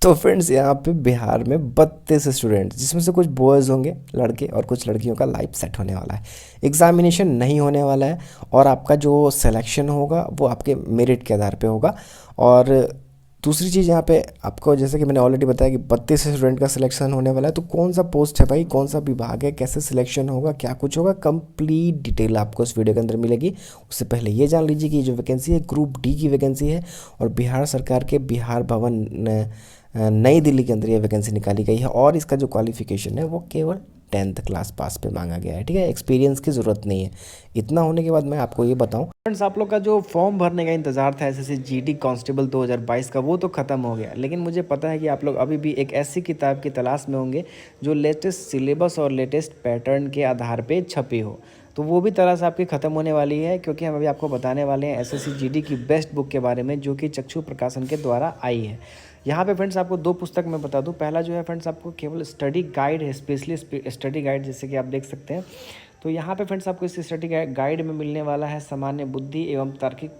तो फ्रेंड्स यहाँ पे बिहार में 32 स्टूडेंट्स, जिसमें से कुछ बॉयज़ होंगे लड़के और कुछ लड़कियों का लाइफ सेट होने वाला है। एग्जामिनेशन नहीं होने वाला है और आपका जो सिलेक्शन होगा वो आपके मेरिट के आधार पे होगा। और दूसरी चीज़ यहाँ पे आपको, जैसे कि मैंने ऑलरेडी बताया कि 32 स्टूडेंट का सिलेक्शन होने वाला है। तो कौन सा पोस्ट है भाई, कौन सा विभाग है, कैसे सिलेक्शन होगा, क्या कुछ होगा, कंप्लीट डिटेल आपको इस वीडियो के अंदर मिलेगी। उससे पहले ये जान लीजिए कि ये जो वैकेंसी है ग्रुप डी की वैकेंसी है और बिहार सरकार के बिहार भवन नई दिल्ली के अंदर ये वैकेंसी निकाली गई है। और इसका जो क्वालिफिकेशन है वो केवल 10th क्लास पास पे मांगा गया है, ठीक है। एक्सपीरियंस की ज़रूरत नहीं है। इतना होने के बाद मैं आपको ये बताऊं फ्रेंड्स, आप लोग का जो फॉर्म भरने का इंतज़ार था एसएससी जीडी कांस्टेबल 2022 का, वो तो ख़त्म हो गया। लेकिन मुझे पता है कि आप लोग अभी भी एक ऐसी किताब की तलाश में होंगे जो लेटेस्ट सिलेबस और लेटेस्ट पैटर्न के आधार पर छपी हो। तो वो भी तलाश आपकी ख़त्म होने वाली है, क्योंकि हम अभी आपको बताने वाले हैं एसएससी जीडी की बेस्ट बुक के बारे में, जो कि चक्षु प्रकाशन के द्वारा आई है। यहाँ पे फ्रेंड्स आपको दो पुस्तक मैं बता दूँ। पहला जो है फ्रेंड्स आपको केवल स्टडी गाइड है, स्पेशली स्टडी गाइड, जैसे कि आप देख सकते हैं। तो यहाँ पे फ्रेंड्स आपको इस स्टडी गाइड में मिलने वाला है सामान्य बुद्धि एवं तार्किक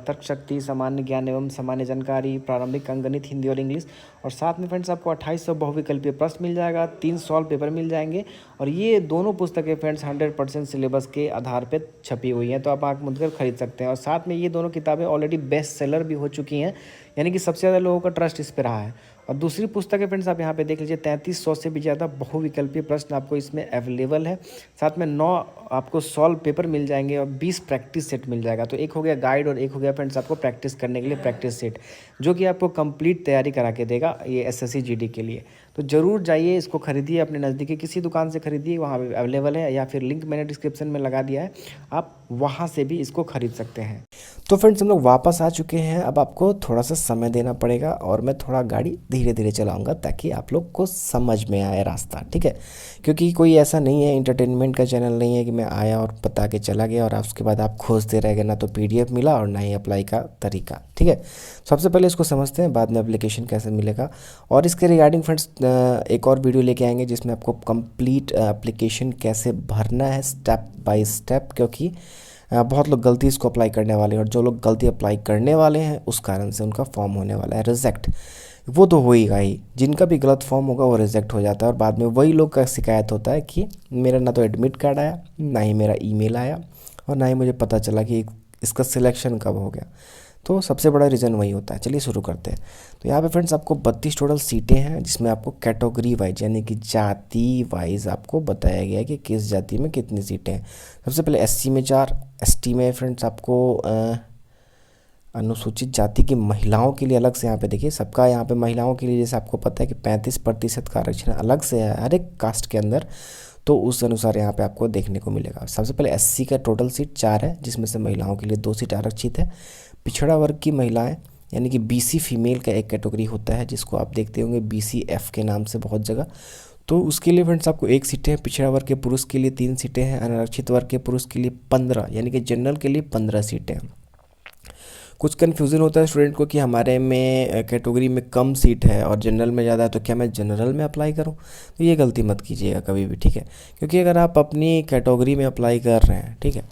तर्क शक्ति, सामान्य ज्ञान एवं सामान्य जानकारी, प्रारंभिक अंकगणित, हिंदी और इंग्लिश। और साथ में फ्रेंड्स आपको 2800 बहुविकल्पीय प्रश्न मिल जाएगा, 3 सॉल्व पेपर मिल जाएंगे। और ये दोनों पुस्तकें फ्रेंड्स 100% सिलेबस के आधार पर छपी हुई हैं, तो आप आँख मूंद कर खरीद सकते हैं। और साथ में ये दोनों किताबें ऑलरेडी बेस्ट सेलर भी हो चुकी हैं, यानी कि सबसे ज़्यादा लोगों का ट्रस्ट इस पर रहा है। और दूसरी पुस्तक है फ्रेंड्स, आप यहाँ पे देख लीजिए, 3300 से भी ज़्यादा बहुविकल्पीय प्रश्न आपको इसमें अवेलेबल है। साथ में 9 आपको सॉल्व पेपर मिल जाएंगे और 20 प्रैक्टिस सेट मिल जाएगा। तो एक हो गया गाइड और एक हो गया फ्रेंड्स आपको प्रैक्टिस करने के लिए प्रैक्टिस सेट, जो कि आपको कंप्लीट तैयारी करा के देगा ये एसएससी जीडी के लिए। तो ज़रूर जाइए, इसको खरीदिए, अपने नज़दीकी किसी दुकान से खरीदिए, वहाँ पे अवेलेबल है, या फिर लिंक मैंने डिस्क्रिप्शन में लगा दिया है, आप वहाँ से भी इसको खरीद सकते हैं। तो फ्रेंड्स हम लोग वापस आ चुके हैं। अब आपको थोड़ा सा समय देना पड़ेगा और मैं थोड़ा गाड़ी धीरे धीरे चलाऊंगा ताकि आप लोग को समझ में आए रास्ता, ठीक है। क्योंकि कोई ऐसा नहीं है, इंटरटेनमेंट का चैनल नहीं है कि मैं आया और बता के चला गया और उसके बाद आप खोजते रह गए, ना तो पीडीएफ मिला और ना ही अप्लाई का तरीका, ठीक है। सबसे पहले इसको समझते हैं, बाद में एप्लीकेशन कैसे मिलेगा। और इसके रिगार्डिंग फ्रेंड्स एक और वीडियो लेके आएंगे जिसमें आपको कंप्लीट एप्लीकेशन कैसे भरना है स्टेप बाय स्टेप, क्योंकि बहुत लोग गलती इसको अप्लाई करने वाले हैं और जो लोग गलती अप्लाई करने वाले हैं उस कारण से उनका फॉर्म होने वाला है रिजेक्ट। वो तो होएगा ही, जिनका भी गलत फॉर्म होगा वो रिजेक्ट हो जाता है और बाद में वही लोग का शिकायत होता है कि मेरा ना तो एडमिट कार्ड आया, ना ही मेरा ईमेल आया और ना ही मुझे पता चला कि इसका सिलेक्शन कब हो गया। तो सबसे बड़ा रीज़न वही होता है। चलिए शुरू करते हैं। तो यहाँ पे फ्रेंड्स आपको 32 टोटल सीटें हैं, जिसमें आपको कैटेगरी वाइज यानी कि जाति वाइज आपको बताया गया है कि किस जाति में कितनी सीटें हैं। सबसे पहले एससी में 4, एसटी में फ्रेंड्स आपको अनुसूचित जाति की महिलाओं के लिए अलग से, यहाँ पे देखिए सबका यहाँ पे महिलाओं के लिए जैसे आपको पता है कि 35% का आरक्षण अलग से है हर एक कास्ट के अंदर, तो उस अनुसार यहाँ पे आपको देखने को मिलेगा। सबसे पहले एससी का टोटल सीट 4 है, जिसमें से महिलाओं के लिए 2 सीट आरक्षित है। पिछड़ा वर्ग की महिलाएं यानी कि बीसी फीमेल का एक कैटेगरी होता है, जिसको आप देखते होंगे बीसीएफ के नाम से बहुत जगह, तो उसके लिए फ्रेंड्स आपको 1 सीटें हैं। पिछड़ा वर्ग के पुरुष के लिए 3 सीटें हैं। अनारक्षित वर्ग के पुरुष के लिए 15 यानी कि जनरल के लिए 15 सीटें हैं। कुछ कन्फ्यूज़न होता है स्टूडेंट को कि हमारे में कैटेगरी में कम सीट है और जनरल में ज़्यादा है, तो क्या मैं जनरल में अप्लाई करूं? तो ये गलती मत कीजिएगा कभी भी, ठीक है। क्योंकि अगर आप अपनी कैटेगरी में अप्लाई कर रहे हैं, ठीक है,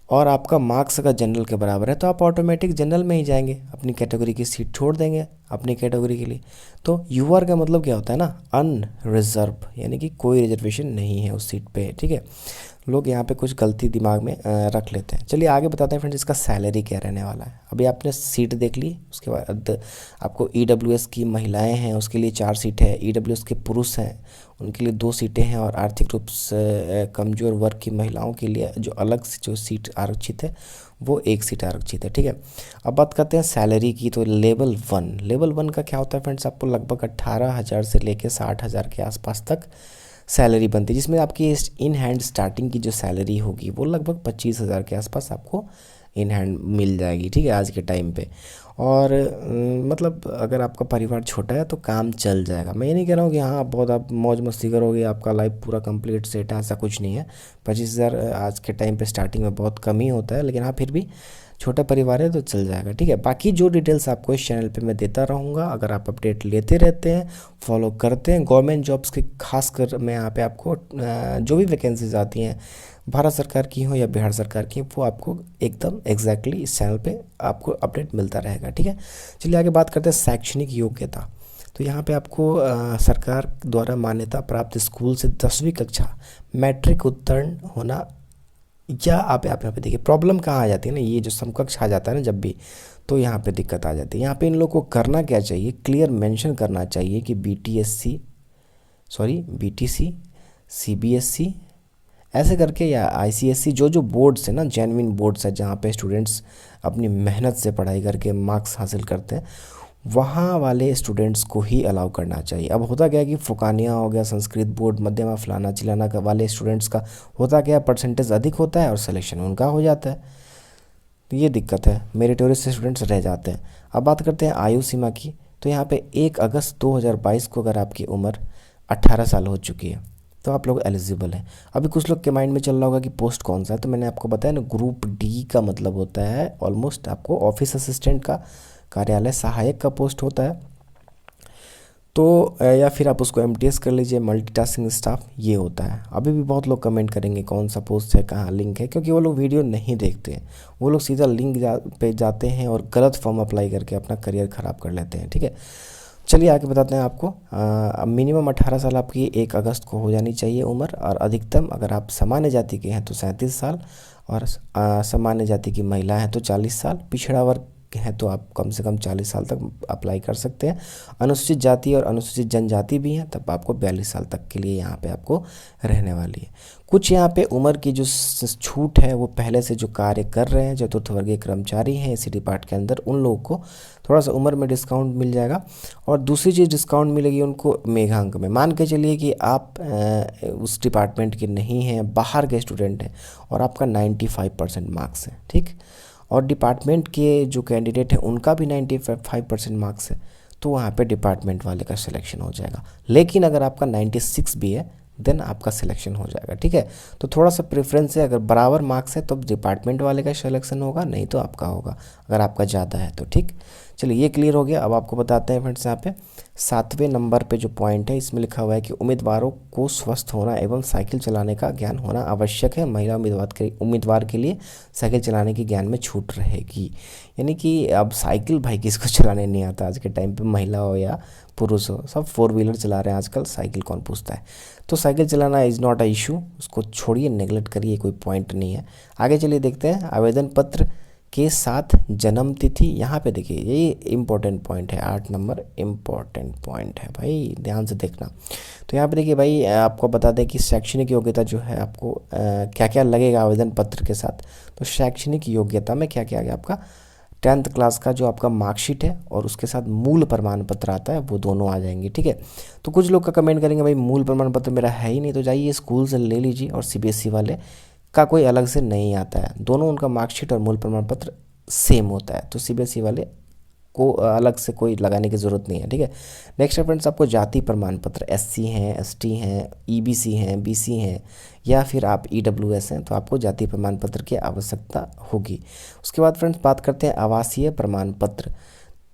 और आपका मार्क्स अगर जनरल के बराबर है, तो आप ऑटोमेटिक जनरल में ही जाएंगे, अपनी कैटेगरी की सीट छोड़ देंगे अपनी कैटेगरी के लिए। तो यूआर का मतलब क्या होता है ना, अनरिजर्व, यानी कि कोई रिजर्वेशन नहीं है उस सीट पे, ठीक है। लोग यहाँ पे कुछ गलती दिमाग में रख लेते हैं। चलिए आगे बताते हैं फ्रेंड्स इसका सैलरी क्या रहने वाला है। अभी आपने सीट देख ली, उसके बाद आपको ईडब्ल्यूएस की महिलाएं हैं उसके लिए 4 सीटें हैं, ईडब्ल्यूएस के पुरुष हैं उनके लिए 2 सीटें हैं, और आर्थिक रूप से कमज़ोर वर्ग की महिलाओं के लिए जो अलग से जो सीट आरक्षित है वो 1 सीट आरक्षित है, ठीक है। अब बात करते हैं सैलरी की। तो लेवल 1 का क्या होता है फ्रेंड्स, आपको लगभग 18,000 से लेकर 60,000 के आसपास तक सैलरी बनती है, जिसमें आपकी इन हैंड स्टार्टिंग की जो सैलरी होगी वो लगभग 25,000 के आसपास आपको इन हैंड मिल जाएगी, ठीक है, आज के टाइम पे। और मतलब अगर आपका परिवार छोटा है तो काम चल जाएगा। मैं ये नहीं कह रहा हूँ कि हाँ आप बहुत आप मौज मस्ती करोगे आपका लाइफ पूरा कंप्लीट सेट है, ऐसा कुछ नहीं है। 25,000 आज के टाइम पे स्टार्टिंग में बहुत कम ही होता है, लेकिन हाँ फिर भी छोटा परिवार है तो चल जाएगा, ठीक है। बाकी जो डिटेल्स आपको इस चैनल पे मैं देता रहूँगा, अगर आप अपडेट लेते रहते हैं, फॉलो करते हैं गवर्नमेंट जॉब्स के, खासकर मैं यहाँ पे आपको जो भी वैकेंसीज आती हैं भारत सरकार की हो या बिहार सरकार की, वो आपको एकदम एग्जैक्टली इस चैनल पे आपको अपडेट मिलता रहेगा, ठीक है। चलिए आगे बात करते हैं शैक्षणिक योग्यता। तो यहाँ पे आपको सरकार द्वारा मान्यता प्राप्त स्कूल से 10वीं कक्षा मैट्रिक उत्तीर्ण होना, या आप यहाँ पे देखिए प्रॉब्लम कहाँ आ जाती है ना, ये जो समकक्ष आ जाता है ना जब भी, तो यहाँ पे दिक्कत आ जाती है। यहाँ पे इन लोगों को करना क्या चाहिए, क्लियर मेंशन करना चाहिए कि बीटीसी, सीबीएसई ऐसे करके, या आईसीएसई, जो जो बोर्ड्स है ना, जेन्युइन बोर्ड्स है जहाँ पे स्टूडेंट्स अपनी मेहनत से पढ़ाई करके मार्क्स हासिल करते हैं, वहाँ वाले स्टूडेंट्स को ही अलाउ करना चाहिए। अब होता क्या है कि फुकानिया हो गया, संस्कृत बोर्ड, मध्यमा, फलाना चिलाना का वाले स्टूडेंट्स का होता क्या है, परसेंटेज अधिक होता है और सिलेक्शन उनका हो जाता है। तो ये दिक्कत है, मेरिटोरियस स्टूडेंट्स रह जाते हैं। अब बात करते हैं आयु सीमा की। तो यहाँ पे 1 अगस्त 2022 को अगर आपकी उम्र 18 साल हो चुकी है तो आप लोग एलिजिबल हैं। अभी कुछ लोग के माइंड में चल रहा होगा कि पोस्ट कौन सा है, तो मैंने आपको बताया ना, ग्रुप डी का मतलब होता है ऑलमोस्ट आपको ऑफिस असिस्टेंट का, कार्यालय सहायक का पोस्ट होता है। तो या फिर आप उसको एमटीएस कर लीजिए, मल्टीटास्किंग स्टाफ, ये होता है। अभी भी बहुत लोग कमेंट करेंगे कौन सा पोस्ट है, कहाँ लिंक है, क्योंकि वो लोग वीडियो नहीं देखते हैं, वो लोग सीधा लिंक पे जाते हैं और गलत फॉर्म अप्लाई करके अपना करियर ख़राब कर लेते हैं। ठीक है, चलिए आगे बताते हैं आपको। मिनिमम 18 साल आपकी 1 अगस्त को हो जानी चाहिए उम्र, और अधिकतम अगर आप सामान्य जाति के हैं तो 37 साल, और सामान्य जाति की महिला हैं तो 40 साल, पिछड़ा वर्ग हैं तो आप कम से कम 40 साल तक अप्लाई कर सकते हैं। अनुसूचित जाति और अनुसूचित जनजाति भी हैं तब आपको 42 साल तक के लिए यहाँ पे आपको रहने वाली है। कुछ यहाँ पे उम्र की जो छूट है वो पहले से जो कार्य कर रहे हैं, चतुर्थ वर्गीय कर्मचारी हैं इसी डिपार्ट के अंदर, उन लोगों को थोड़ा सा उम्र में डिस्काउंट मिल जाएगा। और दूसरी चीज़ डिस्काउंट मिलेगी उनको मेघांक में। मान के चलिए कि आप उस डिपार्टमेंट के नहीं हैं, बाहर के स्टूडेंट हैं और आपका 95% मार्क्स है, ठीक, और डिपार्टमेंट के जो कैंडिडेट हैं उनका भी 95% मार्क्स है, तो वहाँ पे डिपार्टमेंट वाले का सिलेक्शन हो जाएगा। लेकिन अगर आपका 96 भी है देन आपका सिलेक्शन हो जाएगा। ठीक है, तो थोड़ा सा प्रेफरेंस है, अगर बराबर मार्क्स है तो डिपार्टमेंट वाले का सिलेक्शन होगा, नहीं तो आपका होगा अगर आपका ज़्यादा है तो। ठीक, चलिए ये क्लियर हो गया। अब आपको बताते हैं फ्रेंड्स, यहाँ पे 7वें नंबर पे जो पॉइंट है इसमें लिखा हुआ है कि उम्मीदवारों को स्वस्थ होना एवं साइकिल चलाने का ज्ञान होना आवश्यक है। महिला उम्मीदवार के लिए साइकिल चलाने की ज्ञान में छूट रहेगी। यानी कि अब साइकिल भाई किसको चलाने नहीं आता आज के टाइम पे, महिला हो या पुरुष हो, सब 4 व्हीलर चला रहे हैं आजकल, साइकिल कौन पूछता है। तो साइकिल चलाना इज़ नॉट अ इशू, उसको छोड़िए, नेगलेक्ट करिए, कोई पॉइंट नहीं है। आगे चलिए देखते हैं आवेदन पत्र के साथ जन्म तिथि। यहाँ पे देखिए ये इम्पोर्टेंट पॉइंट है, 8 नंबर इम्पोर्टेंट पॉइंट है भाई, ध्यान से देखना। तो यहाँ पे देखिए भाई आपको बता दें कि शैक्षणिक योग्यता जो है आपको क्या क्या लगेगा आवेदन पत्र के साथ। तो शैक्षणिक योग्यता में क्या क्या आ गया आपका, 10th क्लास का जो आपका मार्कशीट है और उसके साथ मूल प्रमाण पत्र आता है, वो दोनों आ जाएंगे। ठीक है, तो कुछ लोग का कमेंट करेंगे भाई मूल प्रमाण पत्र मेरा है ही नहीं, तो जाइए स्कूल से ले लीजिए, और सीबीएसई वाले का कोई अलग से नहीं आता है, दोनों उनका मार्कशीट और मूल प्रमाण पत्र सेम होता है, तो सीबीएसई वाले को अलग से कोई लगाने की ज़रूरत नहीं है। ठीक है, नेक्स्ट है फ्रेंड्स आपको जाति प्रमाण पत्र, एससी हैं, एसटी हैं, ईबीसी हैं, बीसी हैं, या फिर आप ईडब्ल्यूएस हैं, तो आपको जाति प्रमाण पत्र की आवश्यकता होगी। उसके बाद फ्रेंड्स बात करते हैं आवासीय प्रमाण पत्र,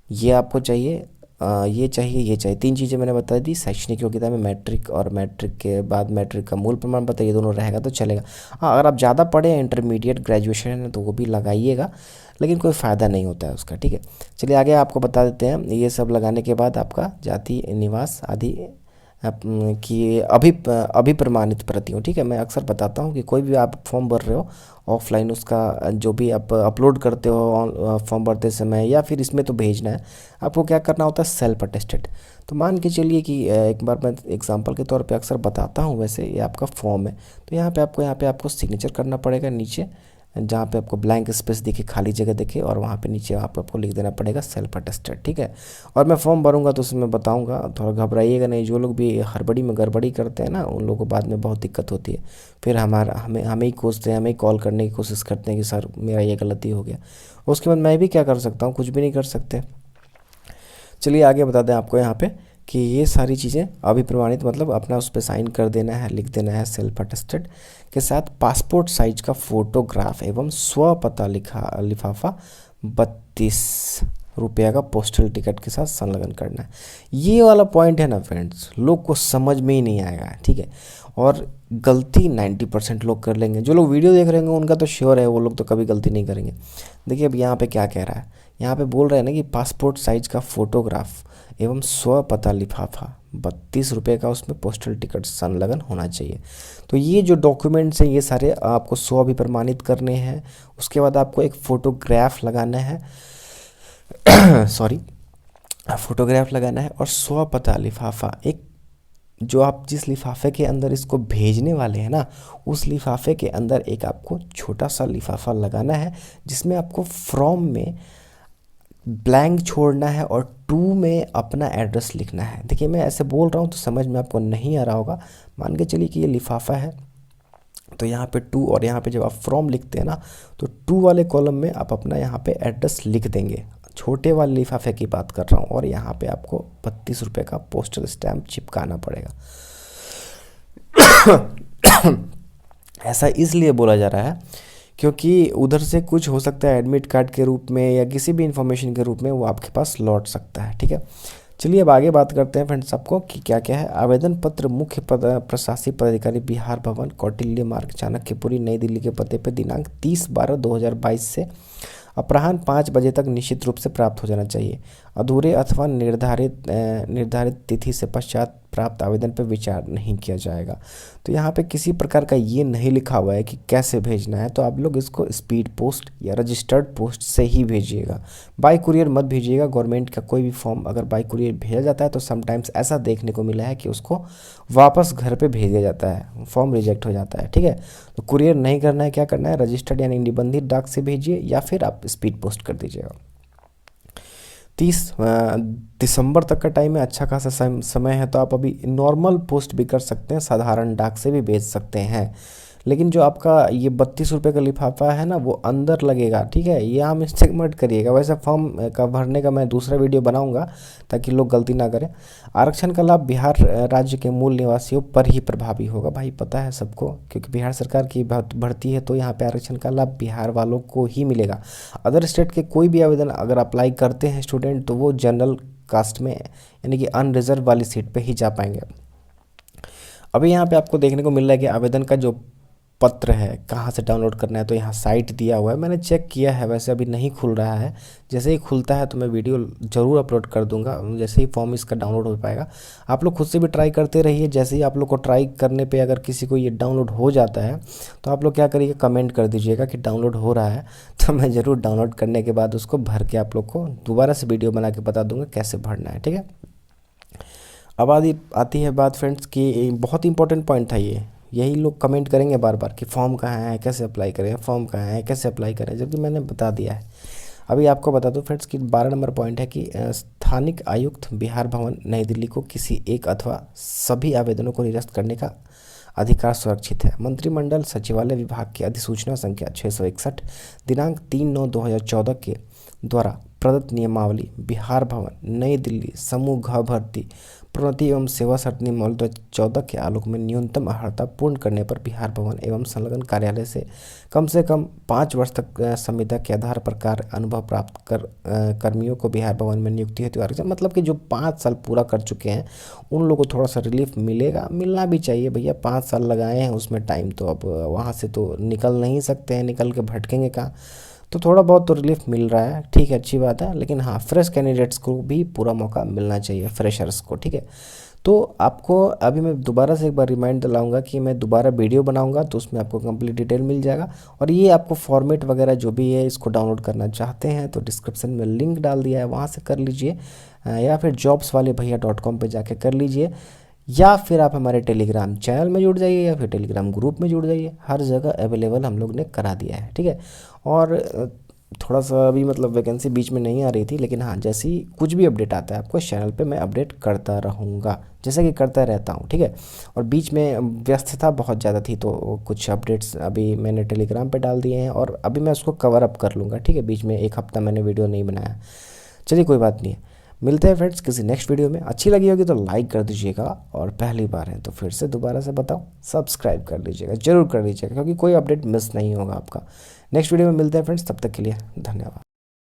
ये आपको चाहिए, ये चाहिए, ये चाहिए, 3 चीज़ें मैंने बता दी। शैक्षणिक योग्यता में मैट्रिक, और मैट्रिक के बाद मैट्रिक का मूल प्रमाण पत्र, ये दोनों रहेगा तो चलेगा। हाँ, अगर आप ज़्यादा पढ़े हैं, इंटरमीडिएट ग्रेजुएशन है, तो वो भी लगाइएगा, लेकिन कोई फ़ायदा नहीं होता है उसका। ठीक है, चलिए आगे आपको बता देते हैं। ये सब लगाने के बाद आपका जाति, निवास आदि कि अभी प्रमाणित प्रतियों। ठीक है, मैं अक्सर बताता हूँ कि कोई भी आप फॉर्म भर रहे हो ऑफलाइन, उसका जो भी आप अपलोड करते हो फॉर्म भरते समय, या फिर इसमें तो भेजना है, आपको क्या करना होता है, सेल्फ अटेस्टेड। तो मान के चलिए कि एक बार मैं एग्जांपल के तौर पे अक्सर बताता हूँ, वैसे ये आपका फॉर्म है, तो यहाँ पे आपको सिग्नेचर करना पड़ेगा नीचे, जहाँ पे आपको ब्लैंक स्पेस दिखे, खाली जगह दिखे, और वहाँ पे नीचे आपको लिख देना पड़ेगा सेल्फ अटेस्टेड। ठीक है, और मैं फॉर्म भरूंगा तो उसमें बताऊंगा, थोड़ा घबराइएगा नहीं। जो लोग भी हड़बड़ी में गड़बड़ी करते हैं ना, उन लोगों को बाद में बहुत दिक्कत होती है, फिर हमें ही कोसते हैं, हमें ही कॉल करने की कोशिश करते हैं कि सर मेरा ये गलती हो गया। उसके बाद मैं भी क्या कर सकता हूँ, कुछ भी नहीं कर सकते। चलिए आगे बता दें आपको यहाँ पे कि ये सारी चीज़ें अभी प्रमाणित, मतलब अपना उस पर साइन कर देना है, लिख देना है सेल्फ अटेस्टेड के साथ पासपोर्ट साइज का फोटोग्राफ एवं स्वपता लिफाफा 32 रुपया का पोस्टल टिकट के साथ संलग्न करना है। ये वाला पॉइंट है ना फ्रेंड्स, लोग को समझ में ही नहीं आएगा। ठीक है, और गलती 90% लोग कर लेंगे। जो लोग वीडियो देख रहे होंगे उनका तो श्योर है, वो लोग तो कभी गलती नहीं करेंगे। देखिए अब यहाँ पे क्या कह रहा है, यहाँ पे बोल रहे हैं ना कि पासपोर्ट साइज का फोटोग्राफ एवं स्वपता लिफाफा 32 रुपये का, उसमें पोस्टल टिकट संलग्न होना चाहिए। तो ये जो डॉक्यूमेंट्स हैं ये सारे आपको भी प्रमाणित करने हैं। उसके बाद आपको एक फ़ोटोग्राफ लगाना है सॉरी, फोटोग्राफ लगाना है। और स्वपता लिफाफा, एक जो आप जिस लिफाफे के अंदर इसको भेजने वाले हैं ना, उस लिफाफे के अंदर एक आपको छोटा सा लिफाफा लगाना है, जिसमें आपको फ्रॉम में ब्लैंक छोड़ना है और टू में अपना एड्रेस लिखना है। देखिए मैं ऐसे बोल रहा हूँ तो समझ में आपको नहीं आ रहा होगा। मान के चलिए कि ये लिफाफा है, तो यहाँ पे टू, और यहाँ पे जब आप फ्रॉम लिखते हैं ना, तो टू वाले कॉलम में आप अपना यहाँ पे एड्रेस लिख देंगे। छोटे वाले लिफाफे की बात कर रहा हूँ। और यहाँ पे आपको 32 रुपये का पोस्टल स्टैम्प चिपकाना पड़ेगा। ऐसा इसलिए बोला जा रहा है क्योंकि उधर से कुछ हो सकता है एडमिट कार्ड के रूप में या किसी भी इंफॉर्मेशन के रूप में वो आपके पास लौट सकता है। ठीक है, चलिए अब आगे बात करते हैं फ्रेंड्स आपको कि क्या क्या है। आवेदन पत्र मुख्य प्रशासनिक पदाधिकारी, बिहार भवन, कौटिल्य मार्ग, चाणक्यपुरी, नई दिल्ली के पते पर दिनांक 30/12/2022 से अपराह्न 5 बजे तक निश्चित रूप से प्राप्त हो जाना चाहिए। अधूरे अथवा निर्धारित तिथि से पश्चात प्राप्त आवेदन पर विचार नहीं किया जाएगा। तो यहाँ पे किसी प्रकार का ये नहीं लिखा हुआ है कि कैसे भेजना है, तो आप लोग इसको स्पीड पोस्ट या रजिस्टर्ड पोस्ट से ही भेजिएगा। बाय कुरियर मत भेजिएगा। गवर्नमेंट का कोई भी फॉर्म अगर बाय कुरियर भेजा जाता है तो समटाइम्स ऐसा देखने को मिला है कि उसको वापस घर पे भेजा जाता है, फॉर्म रिजेक्ट हो जाता है। ठीक है, तो कुरियर नहीं करना है, क्या करना है, रजिस्टर्ड यानी निबंधित डाक से भेजिए या फिर आप स्पीड पोस्ट कर दीजिएगा। 30 दिसंबर तक का टाइम है, अच्छा खासा समय है। तो आप अभी नॉर्मल पोस्ट भी कर सकते हैं, साधारण डाक से भी भेज सकते हैं। लेकिन जो आपका ये 32 रुपये का लिफाफा है ना, वो अंदर लगेगा। ठीक है, ये आप मिस्टेक मत करिएगा। वैसे फॉर्म का भरने का मैं दूसरा वीडियो बनाऊंगा ताकि लोग गलती ना करें। आरक्षण का लाभ बिहार राज्य के मूल निवासियों पर ही प्रभावी होगा, भाई पता है सबको, क्योंकि बिहार सरकार की भर्ती है तो यहाँ पे आरक्षण का लाभ बिहार वालों को ही मिलेगा। अदर स्टेट के कोई भी आवेदन अगर अप्लाई करते हैं स्टूडेंट, तो वो जनरल कास्ट में यानी कि अनरिजर्व वाली सीट पे ही जा पाएंगे। अभी यहाँ पे आपको देखने को मिल रहा है कि आवेदन का जो पत्र है कहाँ से डाउनलोड करना है, तो यहाँ साइट दिया हुआ है, मैंने चेक किया है, वैसे अभी नहीं खुल रहा है। जैसे ही खुलता है तो मैं वीडियो ज़रूर अपलोड कर दूंगा, जैसे ही फॉर्म इसका डाउनलोड हो पाएगा। आप लोग खुद से भी ट्राई करते रहिए। जैसे ही आप लोग को ट्राई करने पे अगर किसी को ये डाउनलोड हो जाता है तो आप लोग क्या करिए, कमेंट कर दीजिएगा कि डाउनलोड हो रहा है, तो मैं ज़रूर डाउनलोड करने के बाद उसको भर के आप लोग को दोबारा से वीडियो बना के बता दूँगा कैसे भरना है। ठीक है, अब आती है बात फ्रेंड्स कि बहुत इंपॉर्टेंट पॉइंट था ये, यही लोग कमेंट करेंगे बार बार कि फॉर्म कहाँ है, कैसे अप्लाई करें, फॉर्म कहाँ है, कैसे अप्लाई करें, जबकि मैंने बता दिया है। अभी आपको बता दूं फ्रेंड्स कि 12 नंबर पॉइंट है कि स्थानिक आयुक्त बिहार भवन नई दिल्ली को किसी एक अथवा सभी आवेदनों को निरस्त करने का अधिकार सुरक्षित है। मंत्रिमंडल सचिवालय विभाग की अधिसूचना संख्या 661 दिनांक 3/9/2014 के द्वारा प्रदत्त नियमावली बिहार भवन नई दिल्ली समूह घ भर्ती प्रोन्नति एवं सेवा सरणी मॉल 2014 के आलोक में न्यूनतम अर्हता पूर्ण करने पर बिहार भवन एवं संलग्न कार्यालय से कम 5 वर्ष तक संविदा के आधार पर कार्य अनुभव प्राप्त कर कर्मियों को बिहार भवन में नियुक्ति हेतु आरक्षण, मतलब कि जो 5 साल पूरा कर चुके हैं उन लोगों को थोड़ा सा रिलीफ मिलेगा, मिलना भी चाहिए भैया। 5 साल लगाए हैं उसमें टाइम, तो अब वहाँ से तो निकल नहीं सकते हैं, निकल के भटकेंगे कहाँ, तो थोड़ा बहुत तो रिलीफ मिल रहा है। ठीक है, अच्छी बात है। लेकिन हाँ, फ्रेश कैंडिडेट्स को भी पूरा मौका मिलना चाहिए, फ्रेशर्स को। ठीक है, तो आपको अभी मैं दोबारा से एक बार रिमाइंड दिलाऊंगा कि मैं दोबारा वीडियो बनाऊंगा तो उसमें आपको कंप्लीट डिटेल मिल जाएगा। और ये आपको फॉर्मेट वगैरह जो भी है, इसको डाउनलोड करना चाहते हैं तो डिस्क्रिप्शन में लिंक डाल दिया है, वहाँ से कर लीजिए, या फिर jobswalebhaiya.com पे जाके कर लीजिए, या फिर आप हमारे टेलीग्राम चैनल में जुड़ जाइए या फिर टेलीग्राम ग्रुप में जुड़ जाइए। हर जगह अवेलेबल हम लोग ने करा दिया है। ठीक है, और थोड़ा सा अभी मतलब वैकेंसी बीच में नहीं आ रही थी, लेकिन हाँ, जैसे ही कुछ भी अपडेट आता है आपको चैनल पे मैं अपडेट करता रहूँगा, जैसे कि करता रहता हूँ। ठीक है, और बीच में व्यस्तता बहुत ज़्यादा थी तो कुछ अपडेट्स अभी मैंने टेलीग्राम पे डाल दिए हैं और अभी मैं उसको कवर अप कर लूँगा। ठीक है, बीच में 1 हफ्ता मैंने वीडियो नहीं बनाया। चलिए कोई बात नहीं है, मिलते हैं फ्रेंड्स किसी नेक्स्ट वीडियो में। अच्छी लगी होगी तो लाइक कर दीजिएगा, और पहली बार है तो फिर से दोबारा से बताओ, सब्सक्राइब कर लीजिएगा, जरूर कर लीजिएगा, क्योंकि कोई अपडेट मिस नहीं होगा आपका। नेक्स्ट वीडियो में मिलते हैं फ्रेंड्स, तब तक के लिए धन्यवाद।